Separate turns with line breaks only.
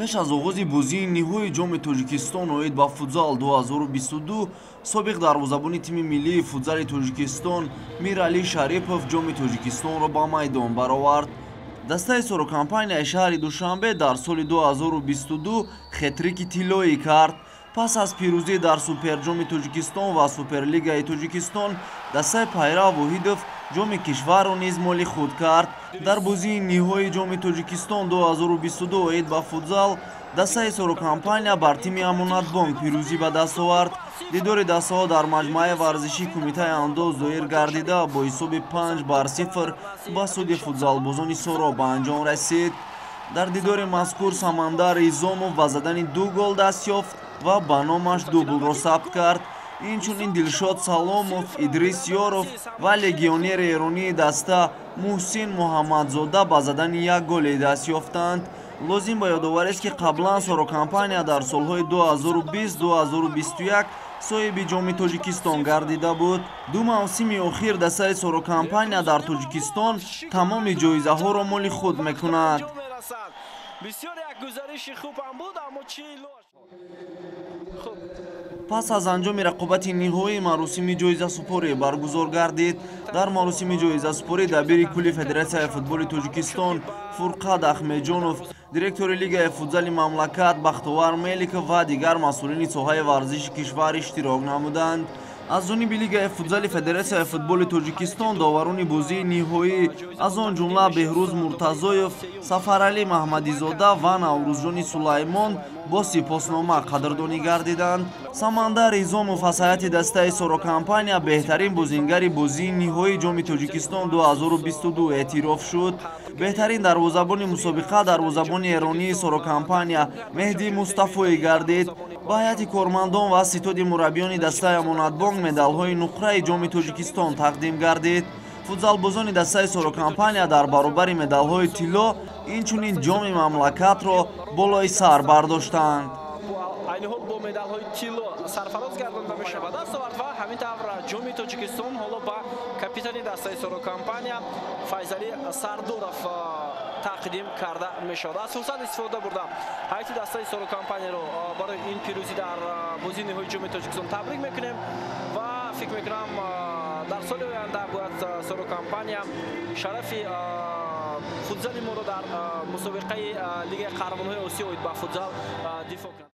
пеш аз оғози бозии ниҳои ҷоми Тоҷикистон оид ба футзал 2022 собиқ дарвозабони тими миллии футзали Тоҷикистон Миралӣ Шарипов ҷоми Тоҷикистонро ба майдон баровард. дастаи сорокампанияи шаҳри Душанбе дар соли 2022 хетрики тиллоӣ кард. пас аз пирӯзӣ дар суперҷоми Тоҷикистон ва Суперлигаи Тоҷикистон, дастаи Пайрав Воҳидов ҷоми кишварро низ моли худ кард. дар бозии ниҳои ҷоми Тоҷикистон 2022 оид ба футзал, дастаи сорокампания бар тими Амонатбонк пирӯзӣ ба даст овард. дидори дастаҳо дар маҷмӯаи варзишии Кумитаи Андоз зоҳир гардида бо ҳисоби 5-0 ба суди футзалбозони Сороб ба анҷом расид. дар дидори мазкур Самандар Изомов ба задани 2 гол даст ёфт ва ба номаш дублро сабт кард. инчунин Дилшод Саломов, Идрис Ёров ва легионери эронии даста Муҳсин Муҳаммадзода ба задани 1 голе даст ёфтанд. лозим ба ёдоварест ки қаблан сорокампания дар солҳои 2020-2021 соҳиби ҷоми Тоҷикистон гардида буд. ду мавсими охир дастаи сорокампания дар Тоҷикистон тамоми ҷоизаҳоро моли худ мекунад. пас аз анҷоми рақобати ниҳоӣ маросими ҷоизасупорӣ баргузор гардид. дар маросими ҷоизасупорӣ дабири кулли Федератсияи футболи Тоҷикистон Фурқат Ахмеҷонов, директори Лигаи футзали мамлакат Бахтовар Меликов ва дигар масъулини соҳаи варзиши кишвар иштирок намуданд. аз ҷониби Лигаи футзали Федератсияи футболи Тоҷикистон доварони бозии ниҳоӣ, аз он ҷумла Беҳрӯз Муртазоев, Сафаралӣ Маҳмадизода ва Наврӯзҷони Сулаймон бо сипоснома қадрдонӣ гардиданд. Самандар Изомов аз ҳайати дастаи сорокампания беҳтарин бозингари бозии ниҳои ҷоми Тоҷикистон 2022 эътироф шуд. беҳтарин дарвозабони мусобиқа дарвозабони эронии сорокампания Меҳдӣ Мустафоӣ гардид. ба ҳайати кормандон ва ситоди мураббиёни дастаи Амонатбонк медалҳои нуқраи ҷоми Тоҷикистон тақдим гардид. футзалбозони дастаи сорокампания дар баробари медалҳои тилло инчунин ҷоми мамлакатро болои сар бардоштанд.
айниҳол бо медалҳои тилло сарфароз гардонда мешавад даст овард ва ҳамин тавр ҷоми Тоҷикистон ҳоло ба капитани дастаи сорокампания Файзалӣ Сардоров тақдим карда мешавад. аз фурсат истифода бурда ҳайати дастаи сорокампанияро барои ин пирӯзӣ дар бозии ниҳои ҷоми Тоҷикистон табрик мекунем ва фикр мекунам дар соли оянда бояд сорокампания шарафи футзали моро дар мусобиқаи Лигаи Қаҳрамонҳои Осиё оид ба футзал дифоъ кунад.